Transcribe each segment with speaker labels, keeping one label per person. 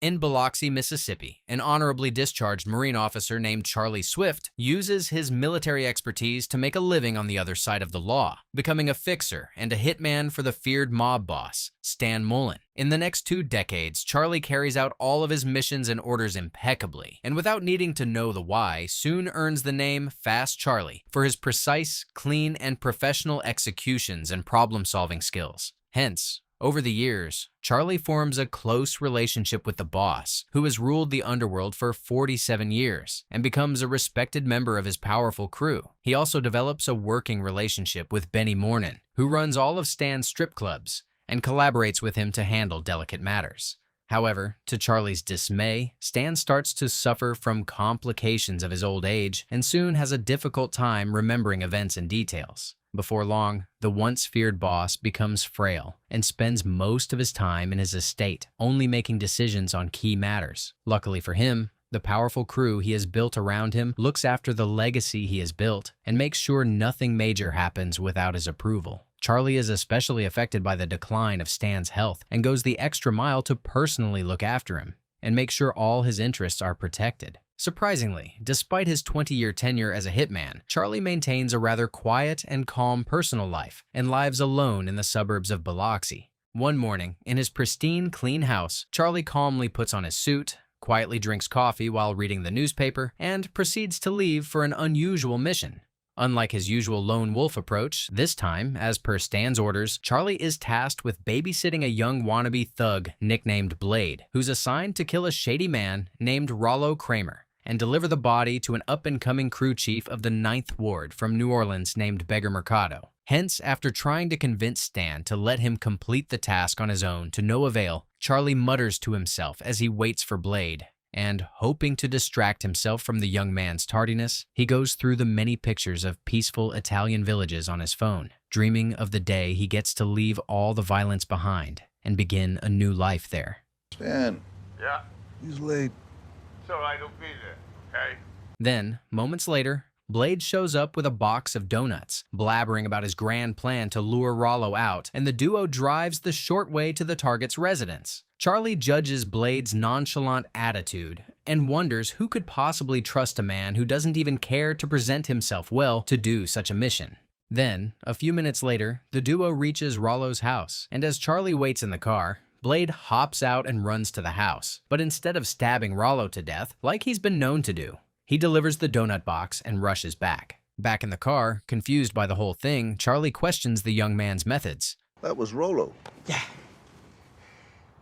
Speaker 1: In Biloxi, Mississippi, an honorably discharged Marine officer named Charlie Swift uses his military expertise to make a living on the other side of the law, becoming a fixer and a hitman for the feared mob boss, Stan Mullen. In the next 2 decades, Charlie carries out all of his missions and orders impeccably, and without needing to know the why, soon earns the name Fast Charlie for his precise, clean, and professional executions and problem-solving skills. Hence, over the years, Charlie forms a close relationship with the boss, who has ruled the underworld for 47 years, and becomes a respected member of his powerful crew. He also develops a working relationship with Benny Mornan, who runs all of Stan's strip clubs, and collaborates with him to handle delicate matters. However, to Charlie's dismay, Stan starts to suffer from complications of his old age and soon has a difficult time remembering events and details. Before long, the once feared boss becomes frail and spends most of his time in his estate, only making decisions on key matters. Luckily for him, the powerful crew he has built around him looks after the legacy he has built and makes sure nothing major happens without his approval. Charlie is especially affected by the decline of Stan's health and goes the extra mile to personally look after him and make sure all his interests are protected. Surprisingly, despite his 20-year tenure as a hitman, Charlie maintains a rather quiet and calm personal life and lives alone in the suburbs of Biloxi. One morning, in his pristine, clean house, Charlie calmly puts on his suit, quietly drinks coffee while reading the newspaper, and proceeds to leave for an unusual mission. Unlike his usual lone wolf approach, this time, as per Stan's orders, Charlie is tasked with babysitting a young wannabe thug nicknamed Blade, who's assigned to kill a shady man named Rollo Kramer and deliver the body to an up-and-coming crew chief of the 9th Ward from New Orleans named Beggar Mercado. Hence, after trying to convince Stan to let him complete the task on his own to no avail, Charlie mutters to himself as he waits for Blade. And, hoping to distract himself from the young man's tardiness, he goes through the many pictures of peaceful Italian villages on his phone, dreaming of the day he gets to leave all the violence behind and begin a new life there.
Speaker 2: Stan.
Speaker 3: Yeah?
Speaker 2: He's late.
Speaker 3: So I don't be there, okay?
Speaker 1: Then, moments later, Blade shows up with a box of donuts, blabbering about his grand plan to lure Rollo out, and the duo drives the short way to the target's residence. Charlie judges Blade's nonchalant attitude and wonders who could possibly trust a man who doesn't even care to present himself well to do such a mission. Then, a few minutes later, the duo reaches Rollo's house, and as Charlie waits in the car, Blade hops out and runs to the house, but instead of stabbing Rollo to death, like he's been known to do, he delivers the donut box and rushes back. Back in the car, confused by the whole thing, Charlie questions the young man's methods.
Speaker 2: That was Rollo.
Speaker 4: Yeah.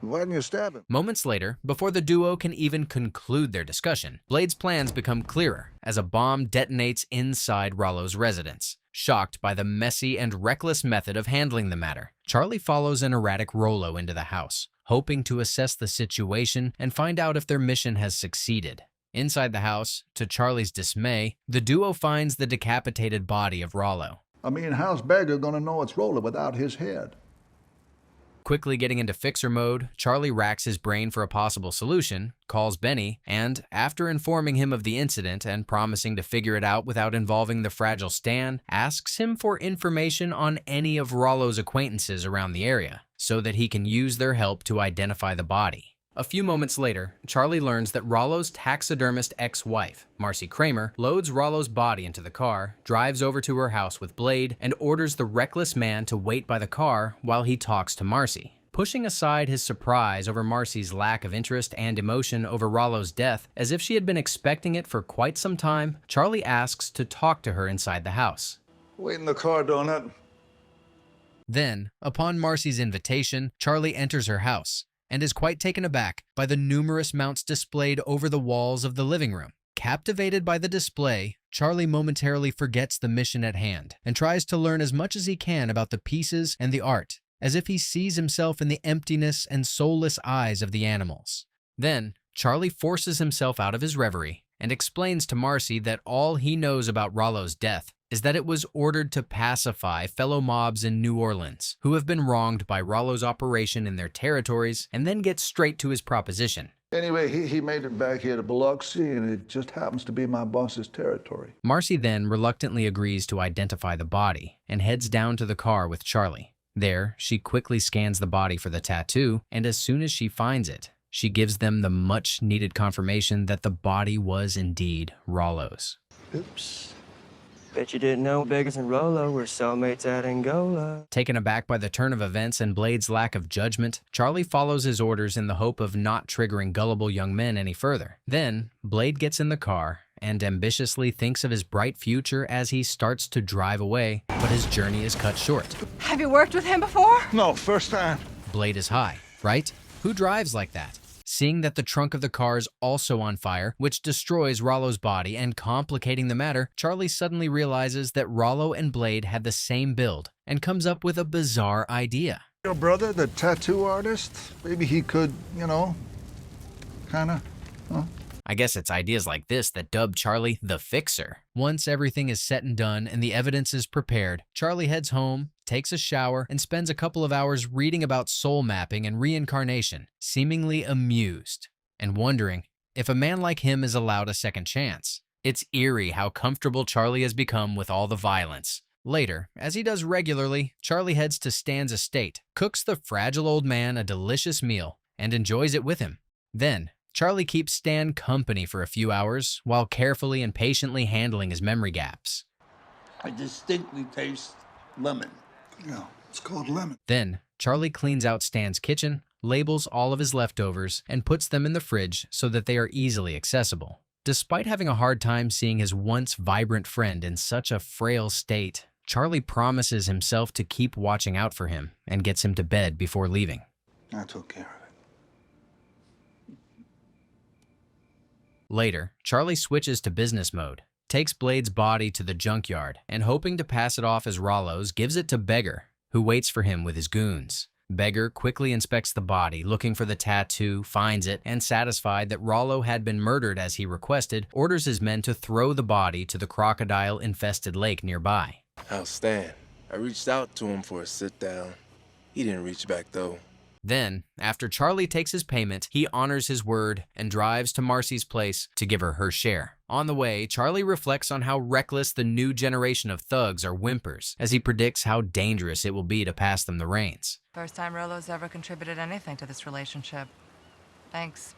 Speaker 2: Why didn't you stab him?
Speaker 1: Moments later, before the duo can even conclude their discussion, Blade's plans become clearer as a bomb detonates inside Rollo's residence. Shocked by the messy and reckless method of handling the matter, Charlie follows an erratic Rollo into the house, hoping to assess the situation and find out if their mission has succeeded. Inside the house, to Charlie's dismay, the duo finds the decapitated body of Rollo.
Speaker 2: I mean, how's Beggar gonna know it's Rollo without his head?
Speaker 1: Quickly getting into fixer mode, Charlie racks his brain for a possible solution, calls Benny, and, after informing him of the incident and promising to figure it out without involving the fragile Stan, asks him for information on any of Rollo's acquaintances around the area, so that he can use their help to identify the body. A few moments later, Charlie learns that Rollo's taxidermist ex-wife, Marcy Kramer, loads Rollo's body into the car, drives over to her house with Blade, and orders the reckless man to wait by the car while he talks to Marcy. Pushing aside his surprise over Marcy's lack of interest and emotion over Rollo's death, as if she had been expecting it for quite some time, Charlie asks to talk to her inside the house.
Speaker 2: Wait in the car, Donut.
Speaker 1: Then, upon Marcy's invitation, Charlie enters her house and is quite taken aback by the numerous mounts displayed over the walls of the living room. Captivated by the display, Charlie momentarily forgets the mission at hand and tries to learn as much as he can about the pieces and the art, as if he sees himself in the emptiness and soulless eyes of the animals. Then, Charlie forces himself out of his reverie and explains to Marcy that all he knows about Rollo's death is that it was ordered to pacify fellow mobs in New Orleans who have been wronged by Rollo's operation in their territories, and then gets straight to his proposition.
Speaker 2: Anyway, he made it back here to Biloxi, and it just happens to be my boss's territory.
Speaker 1: Marcy then reluctantly agrees to identify the body and heads down to the car with Charlie. There, she quickly scans the body for the tattoo, and as soon as she finds it, She gives them the much-needed confirmation that the body was indeed Rollo's.
Speaker 4: Oops. Bet you didn't know Beggars and Rollo were cellmates at Angola.
Speaker 1: Taken aback by the turn of events and Blade's lack of judgment, Charlie follows his orders in the hope of not triggering gullible young men any further. Then, Blade gets in the car and ambitiously thinks of his bright future as he starts to drive away, but his journey is cut short.
Speaker 5: Have you worked with him before?
Speaker 2: No, first time.
Speaker 1: Blade is high, right? Who drives like that? Seeing that the trunk of the car is also on fire, which destroys Rollo's body, and complicating the matter, Charlie suddenly realizes that Rollo and Blade had the same build and comes up with a bizarre idea.
Speaker 2: Your brother, the tattoo artist, maybe he could, kinda, huh?
Speaker 1: I guess it's ideas like this that dub Charlie the Fixer. Once everything is said and done and the evidence is prepared, Charlie heads home, takes a shower, and spends a couple of hours reading about soul mapping and reincarnation, seemingly amused and wondering if a man like him is allowed a second chance. It's eerie how comfortable Charlie has become with all the violence. Later, as he does regularly, Charlie heads to Stan's estate, cooks the fragile old man a delicious meal, and enjoys it with him. Then, Charlie keeps Stan company for a few hours while carefully and patiently handling his memory gaps.
Speaker 3: I distinctly taste lemon.
Speaker 2: Yeah, it's called lemon.
Speaker 1: Then, Charlie cleans out Stan's kitchen, labels all of his leftovers, and puts them in the fridge so that they are easily accessible. Despite having a hard time seeing his once vibrant friend in such a frail state, Charlie promises himself to keep watching out for him and gets him to bed before leaving.
Speaker 2: I took care of it.
Speaker 1: Later, Charlie switches to business mode, takes Blade's body to the junkyard, and hoping to pass it off as Rollo's, gives it to Beggar, who waits for him with his goons. Beggar quickly inspects the body, looking for the tattoo, finds it, and satisfied that Rollo had been murdered as he requested, orders his men to throw the body to the crocodile-infested lake nearby.
Speaker 6: How's Stan? I reached out to him for a sit-down. He didn't reach back, though.
Speaker 1: Then, after Charlie takes his payment, he honors his word and drives to Marcy's place to give her her share. On the way, Charlie reflects on how reckless the new generation of thugs are whimpers, as he predicts how dangerous it will be to pass them the reins.
Speaker 5: First time Rollo's ever contributed anything to this relationship. Thanks.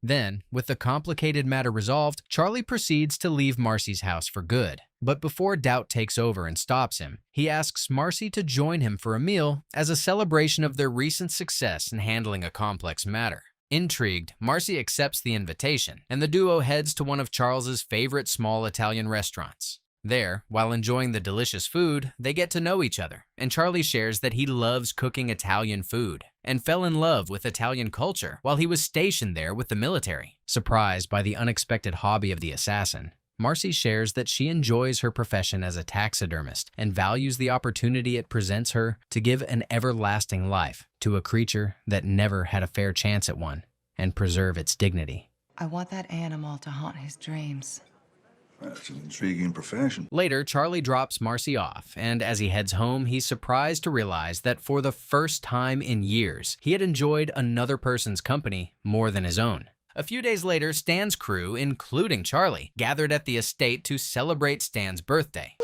Speaker 1: Then, with the complicated matter resolved, Charlie proceeds to leave Marcy's house for good. But before doubt takes over and stops him, he asks Marcy to join him for a meal as a celebration of their recent success in handling a complex matter. Intrigued, Marcy accepts the invitation, and the duo heads to one of Charles's favorite small Italian restaurants. There, while enjoying the delicious food, they get to know each other, and Charlie shares that he loves cooking Italian food and fell in love with Italian culture while he was stationed there with the military. Surprised by the unexpected hobby of the assassin, Marcy shares that she enjoys her profession as a taxidermist and values the opportunity it presents her to give an everlasting life to a creature that never had a fair chance at one and preserve its dignity.
Speaker 5: I want that animal to haunt his dreams.
Speaker 2: That's an intriguing profession.
Speaker 1: Later, Charlie drops Marcy off, and as he heads home, he's surprised to realize that for the first time in years, he had enjoyed another person's company more than his own. A few days later, Stan's crew, including Charlie, gathered at the estate to celebrate Stan's birthday.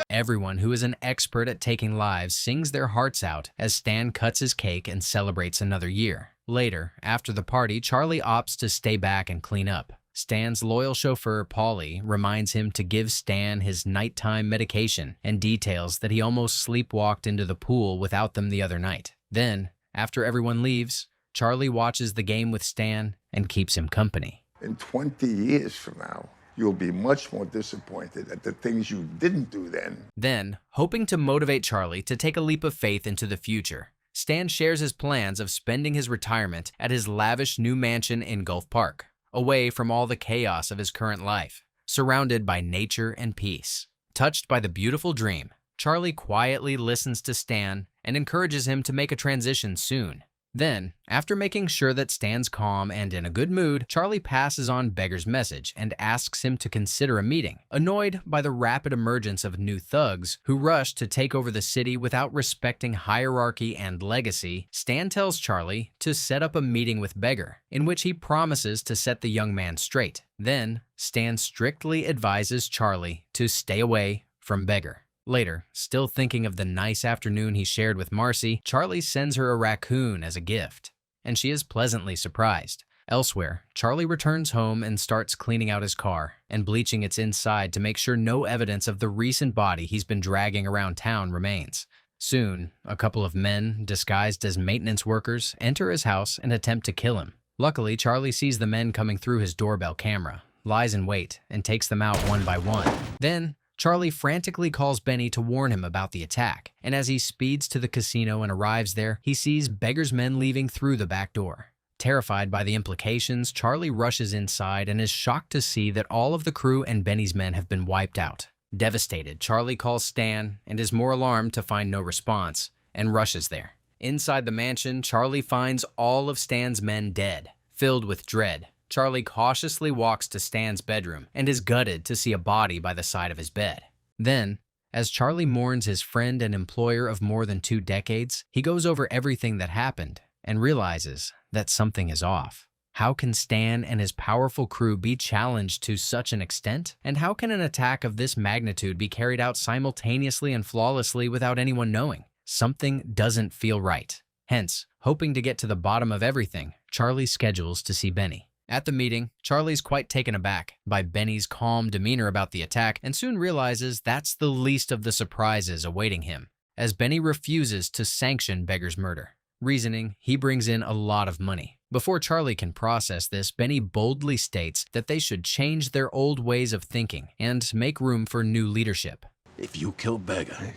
Speaker 1: Everyone who is an expert at taking lives sings their hearts out as Stan cuts his cake and celebrates another year. Later, after the party, Charlie opts to stay back and clean up. Stan's loyal chauffeur, Paulie, reminds him to give Stan his nighttime medication and details that he almost sleepwalked into the pool without them the other night. Then, after everyone leaves, Charlie watches the game with Stan and keeps him company.
Speaker 3: In 20 years from now, you'll be much more disappointed at the things you didn't do then.
Speaker 1: Then, hoping to motivate Charlie to take a leap of faith into the future, Stan shares his plans of spending his retirement at his lavish new mansion in Gulf Park, away from all the chaos of his current life, surrounded by nature and peace. Touched by the beautiful dream, Charlie quietly listens to Stan and encourages him to make a transition soon. Then, after making sure that Stan's calm and in a good mood, Charlie passes on Beggar's message and asks him to consider a meeting. Annoyed by the rapid emergence of new thugs who rush to take over the city without respecting hierarchy and legacy, Stan tells Charlie to set up a meeting with Beggar, in which he promises to set the young man straight. Then, Stan strictly advises Charlie to stay away from Beggar. Later, still thinking of the nice afternoon he shared with Marcy, Charlie sends her a raccoon as a gift, and she is pleasantly surprised. Elsewhere, Charlie returns home and starts cleaning out his car and bleaching its inside to make sure no evidence of the recent body he's been dragging around town remains. Soon, a couple of men, disguised as maintenance workers, enter his house and attempt to kill him. Luckily, Charlie sees the men coming through his doorbell camera, lies in wait, and takes them out one by one. Then, Charlie frantically calls Benny to warn him about the attack, and as he speeds to the casino and arrives there, he sees Beggar's men leaving through the back door. Terrified by the implications, Charlie rushes inside and is shocked to see that all of the crew and Benny's men have been wiped out. Devastated, Charlie calls Stan and is more alarmed to find no response, and rushes there. Inside the mansion, Charlie finds all of Stan's men dead. Filled with dread, Charlie cautiously walks to Stan's bedroom and is gutted to see a body by the side of his bed. Then, as Charlie mourns his friend and employer of more than 2 decades, he goes over everything that happened and realizes that something is off. How can Stan and his powerful crew be challenged to such an extent? And how can an attack of this magnitude be carried out simultaneously and flawlessly without anyone knowing? Something doesn't feel right. Hence, hoping to get to the bottom of everything, Charlie schedules to see Benny. At the meeting, Charlie's quite taken aback by Benny's calm demeanor about the attack and soon realizes that's the least of the surprises awaiting him, as Benny refuses to sanction Beggar's murder. Reasoning, he brings in a lot of money. Before Charlie can process this, Benny boldly states that they should change their old ways of thinking and make room for new leadership.
Speaker 7: If you kill Beggar,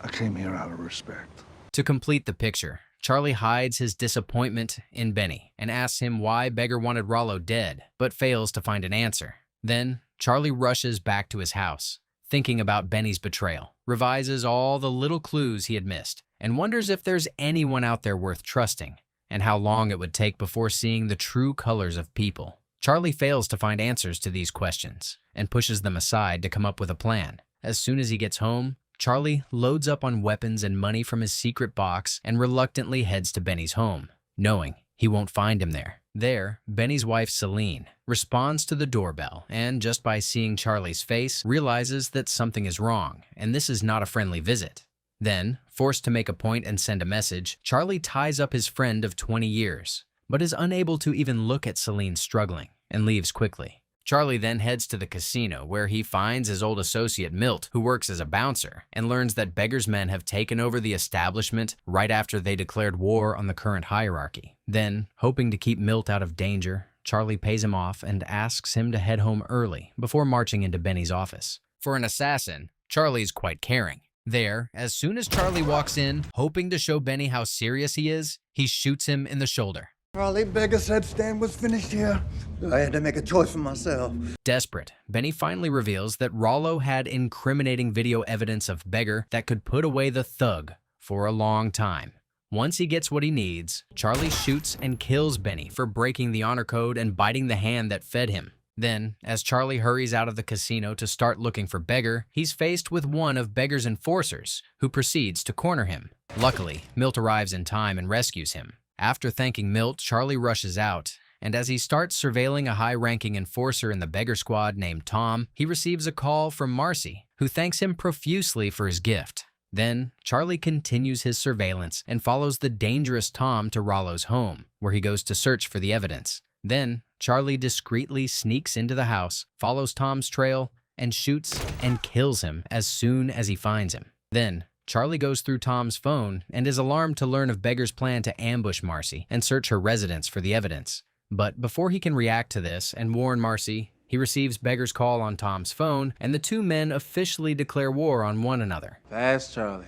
Speaker 2: I came here out of respect.
Speaker 1: To complete the picture, Charlie hides his disappointment in Benny and asks him why Beggar wanted Rollo dead, but fails to find an answer. Then, Charlie rushes back to his house, thinking about Benny's betrayal, revises all the little clues he had missed, and wonders if there's anyone out there worth trusting, and how long it would take before seeing the true colors of people. Charlie fails to find answers to these questions, and pushes them aside to come up with a plan. As soon as he gets home, Charlie loads up on weapons and money from his secret box and reluctantly heads to Benny's home, knowing he won't find him there. There, Benny's wife, Celine, responds to the doorbell and, just by seeing Charlie's face, realizes that something is wrong, and this is not a friendly visit. Then, forced to make a point and send a message, Charlie ties up his friend of 20 years, but is unable to even look at Celine struggling, and leaves quickly. Charlie then heads to the casino, where he finds his old associate Milt, who works as a bouncer, and learns that Beggar's men have taken over the establishment right after they declared war on the current hierarchy. Then, hoping to keep Milt out of danger, Charlie pays him off and asks him to head home early before marching into Benny's office. For an assassin, Charlie's quite caring. There, as soon as Charlie walks in, hoping to show Benny how serious he is, he shoots him in the shoulder.
Speaker 8: Charlie, Beggar said Stan was finished here. I had to make a choice for myself.
Speaker 1: Desperate, Benny finally reveals that Rollo had incriminating video evidence of Beggar that could put away the thug for a long time. Once he gets what he needs, Charlie shoots and kills Benny for breaking the honor code and biting the hand that fed him. Then, as Charlie hurries out of the casino to start looking for Beggar, he's faced with one of Beggar's enforcers, who proceeds to corner him. Luckily, Milt arrives in time and rescues him. After thanking Milt, Charlie rushes out, and as he starts surveilling a high-ranking enforcer in the Beggar squad named Tom, he receives a call from Marcy, who thanks him profusely for his gift. Then, Charlie continues his surveillance and follows the dangerous Tom to Rollo's home, where he goes to search for the evidence. Then, Charlie discreetly sneaks into the house, follows Tom's trail, and shoots and kills him as soon as he finds him. Then, Charlie goes through Tom's phone and is alarmed to learn of Beggar's plan to ambush Marcy and search her residence for the evidence. But before he can react to this and warn Marcy, he receives Beggar's call on Tom's phone, and the two men officially declare war on one another.
Speaker 6: Fast, Charlie.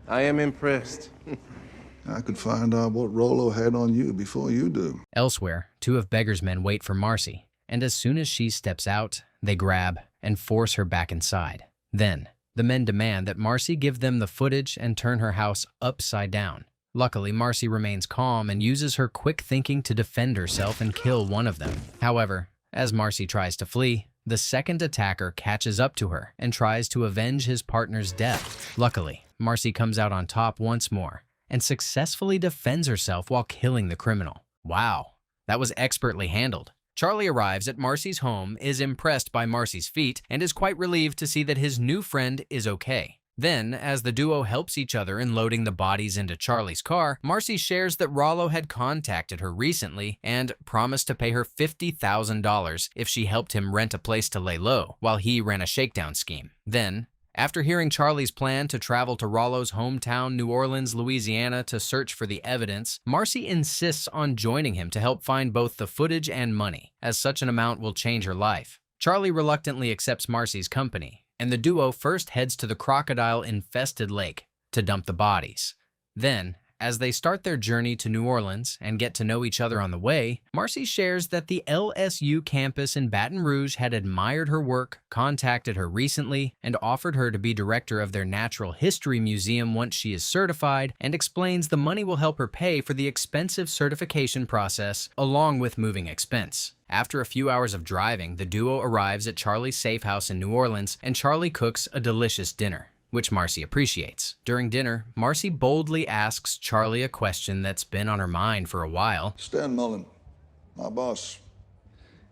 Speaker 6: I am impressed.
Speaker 2: I could find out what Rollo had on you before you do.
Speaker 1: Elsewhere, two of Beggar's men wait for Marcy, and as soon as she steps out, they grab and force her back inside. Then, the men demand that Marcy give them the footage and turn her house upside down. Luckily, Marcy remains calm and uses her quick thinking to defend herself and kill one of them. However, as Marcy tries to flee, the second attacker catches up to her and tries to avenge his partner's death. Luckily, Marcy comes out on top once more and successfully defends herself while killing the criminal. Wow, that was expertly handled. Charlie arrives at Marcy's home, is impressed by Marcy's feat, and is quite relieved to see that his new friend is okay. Then, as the duo helps each other in loading the bodies into Charlie's car, Marcy shares that Rollo had contacted her recently and promised to pay her $50,000 if she helped him rent a place to lay low while he ran a shakedown scheme. Then, after hearing Charlie's plan to travel to Rollo's hometown, New Orleans, Louisiana, to search for the evidence, Marcy insists on joining him to help find both the footage and money, as such an amount will change her life. Charlie reluctantly accepts Marcy's company, and the duo first heads to the crocodile-infested lake to dump the bodies. Then, as they start their journey to New Orleans and get to know each other on the way, Marcy shares that the LSU campus in Baton Rouge had admired her work, contacted her recently, and offered her to be director of their natural history museum once she is certified, and explains the money will help her pay for the expensive certification process along with moving expense. After a few hours of driving, the duo arrives at Charlie's safe house in New Orleans, and Charlie cooks a delicious dinner, which Marcy appreciates. During dinner, Marcy boldly asks Charlie a question that's been on her mind for a while.
Speaker 2: Stan Mullen, my boss.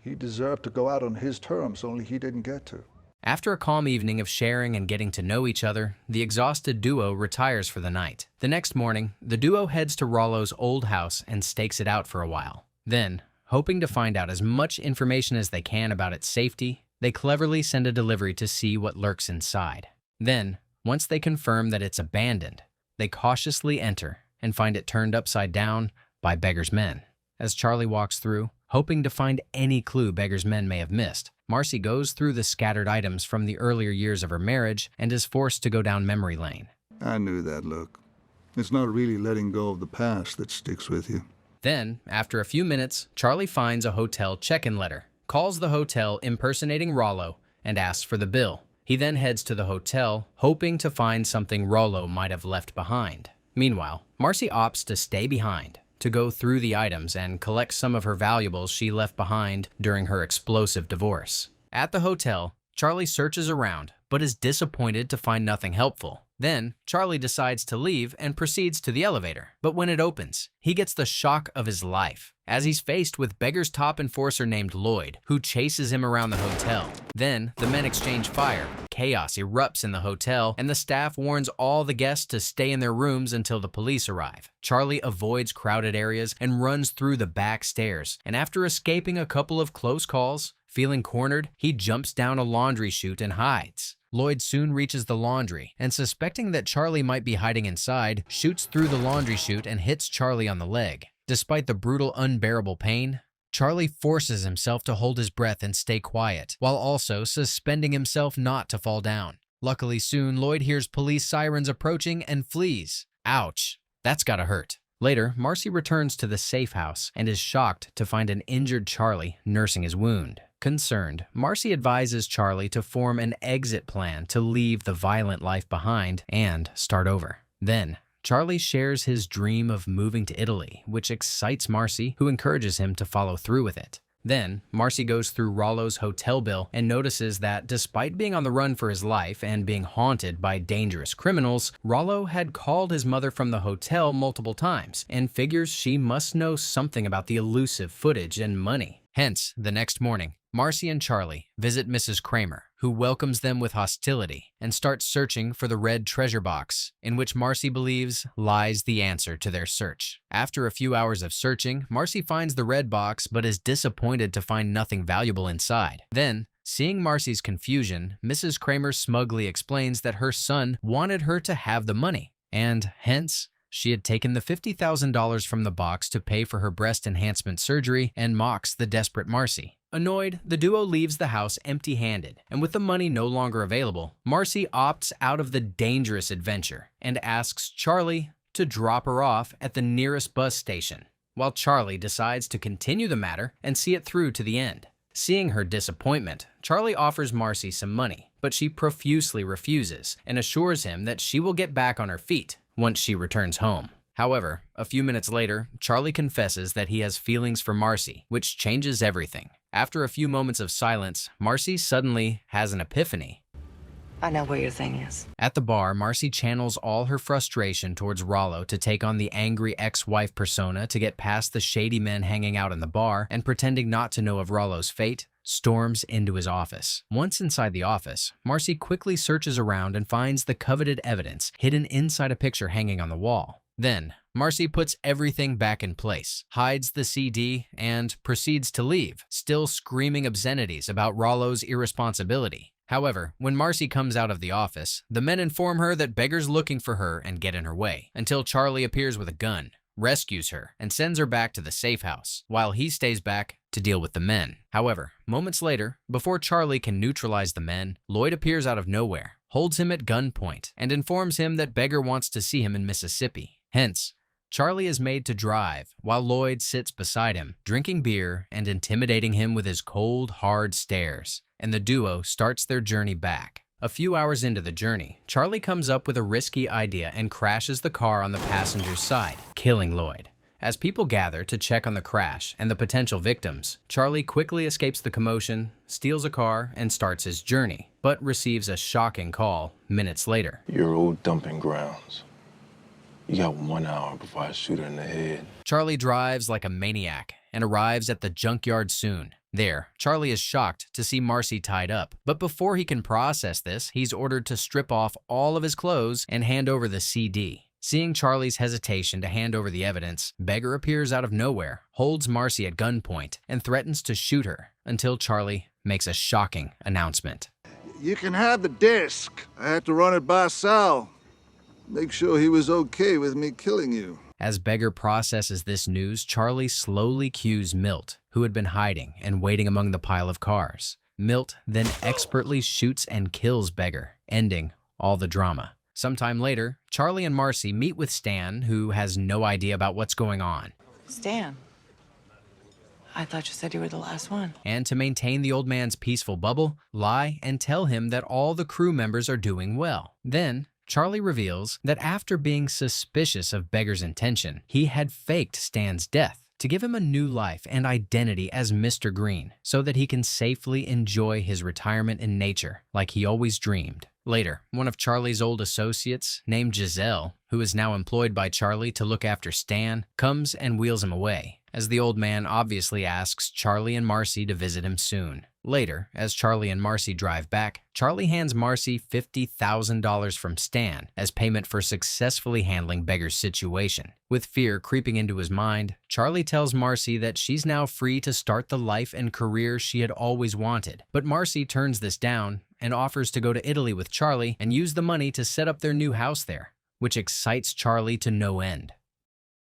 Speaker 2: He deserved to go out on his terms, only he didn't get to.
Speaker 1: After a calm evening of sharing and getting to know each other, the exhausted duo retires for the night. The next morning, the duo heads to Rollo's old house and stakes it out for a while. Then, hoping to find out as much information as they can about its safety, they cleverly send a delivery to see what lurks inside. Then, once they confirm that it's abandoned, they cautiously enter and find it turned upside down by Beggar's men. As Charlie walks through, hoping to find any clue Beggar's men may have missed, Marcy goes through the scattered items from the earlier years of her marriage and is forced to go down memory lane.
Speaker 2: I knew that look. It's not really letting go of the past that sticks with you.
Speaker 1: Then, after a few minutes, Charlie finds a hotel check-in letter, calls the hotel impersonating Rollo, and asks for the bill. He then heads to the hotel, hoping to find something Rollo might have left behind. Meanwhile, Marcy opts to stay behind, to go through the items and collect some of her valuables she left behind during her explosive divorce. At the hotel, Charlie searches around, but is disappointed to find nothing helpful. Then, Charlie decides to leave and proceeds to the elevator. But when it opens, he gets the shock of his life, as he's faced with Beggar's top enforcer named Lloyd, who chases him around the hotel. Then, the men exchange fire. Chaos erupts in the hotel, and the staff warns all the guests to stay in their rooms until the police arrive. Charlie avoids crowded areas and runs through the back stairs, and after escaping a couple of close calls, feeling cornered, he jumps down a laundry chute and hides. Lloyd soon reaches the laundry, and suspecting that Charlie might be hiding inside, shoots through the laundry chute and hits Charlie on the leg. Despite the brutal, unbearable pain, Charlie forces himself to hold his breath and stay quiet, while also suspending himself not to fall down. Luckily soon, Lloyd hears police sirens approaching and flees. Ouch, that's gotta hurt. Later, Marcy returns to the safe house and is shocked to find an injured Charlie nursing his wound. Concerned, Marcy advises Charlie to form an exit plan to leave the violent life behind and start over. Then, Charlie shares his dream of moving to Italy, which excites Marcy, who encourages him to follow through with it. Then, Marcy goes through Rollo's hotel bill and notices that despite being on the run for his life and being haunted by dangerous criminals, Rollo had called his mother from the hotel multiple times and figures she must know something about the elusive footage and money. Hence, the next morning, Marcy and Charlie visit Mrs. Kramer, who welcomes them with hostility and starts searching for the red treasure box, in which Marcy believes lies the answer to their search. After a few hours of searching, Marcy finds the red box but is disappointed to find nothing valuable inside. Then, seeing Marcy's confusion, Mrs. Kramer smugly explains that her son wanted her to have the money, and hence, she had taken the $50,000 from the box to pay for her breast enhancement surgery and mocks the desperate Marcy. Annoyed, the duo leaves the house empty-handed, and with the money no longer available, Marcy opts out of the dangerous adventure and asks Charlie to drop her off at the nearest bus station, while Charlie decides to continue the matter and see it through to the end. Seeing her disappointment, Charlie offers Marcy some money, but she profusely refuses and assures him that she will get back on her feet once she returns home. However, a few minutes later, Charlie confesses that he has feelings for Marcy, which changes everything. After a few moments of silence, Marcy suddenly has an epiphany.
Speaker 5: I know where your thing is.
Speaker 1: At the bar, Marcy channels all her frustration towards Rollo to take on the angry ex-wife persona to get past the shady men hanging out in the bar, and pretending not to know of Rollo's fate, storms into his office. Once inside the office, Marcy quickly searches around and finds the coveted evidence hidden inside a picture hanging on the wall. Then, Marcy puts everything back in place, hides the CD, and proceeds to leave, still screaming obscenities about Rollo's irresponsibility. However, when Marcy comes out of the office, the men inform her that Beggar's looking for her and get in her way, until Charlie appears with a gun, rescues her, and sends her back to the safe house, while he stays back to deal with the men. However, moments later, before Charlie can neutralize the men, Lloyd appears out of nowhere, holds him at gunpoint, and informs him that Beggar wants to see him in Mississippi. Hence, Charlie is made to drive, while Lloyd sits beside him, drinking beer and intimidating him with his cold, hard stares, and the duo starts their journey back. A few hours into the journey, Charlie comes up with a risky idea and crashes the car on the passenger's side, killing Lloyd. As people gather to check on the crash and the potential victims, Charlie quickly escapes the commotion, steals a car, and starts his journey, but receives a shocking call minutes later.
Speaker 6: Your old dumping grounds. You got 1 hour before I shoot her in the head.
Speaker 1: Charlie drives like a maniac and arrives at the junkyard soon. There, Charlie is shocked to see Marcy tied up, but before he can process this, he's ordered to strip off all of his clothes and hand over the CD. Seeing Charlie's hesitation to hand over the evidence, Beggar appears out of nowhere, holds Marcy at gunpoint, and threatens to shoot her until Charlie makes a shocking announcement.
Speaker 2: You can have the disc. I had to run it by Sal. Make sure he was okay with me killing you.
Speaker 1: As Beggar processes this news, Charlie slowly cues Milt, who had been hiding and waiting among the pile of cars. Milt then expertly shoots and kills Beggar, ending all the drama. Sometime later, Charlie and Marcy meet with Stan, who has no idea about what's going on.
Speaker 5: Stan, I thought you said you were the last one.
Speaker 1: And to maintain the old man's peaceful bubble, lie and tell him that all the crew members are doing well. Then, Charlie reveals that after being suspicious of Beggar's intention, he had faked Stan's death to give him a new life and identity as Mr. Green, so that he can safely enjoy his retirement in nature like he always dreamed. Later, one of Charlie's old associates, named Giselle, who is now employed by Charlie to look after Stan, comes and wheels him away, as the old man obviously asks Charlie and Marcy to visit him soon. Later, as Charlie and Marcy drive back, Charlie hands Marcy $50,000 from Stan as payment for successfully handling Beggar's situation. With fear creeping into his mind, Charlie tells Marcy that she's now free to start the life and career she had always wanted. But Marcy turns this down and offers to go to Italy with Charlie and use the money to set up their new house there, which excites Charlie to no end.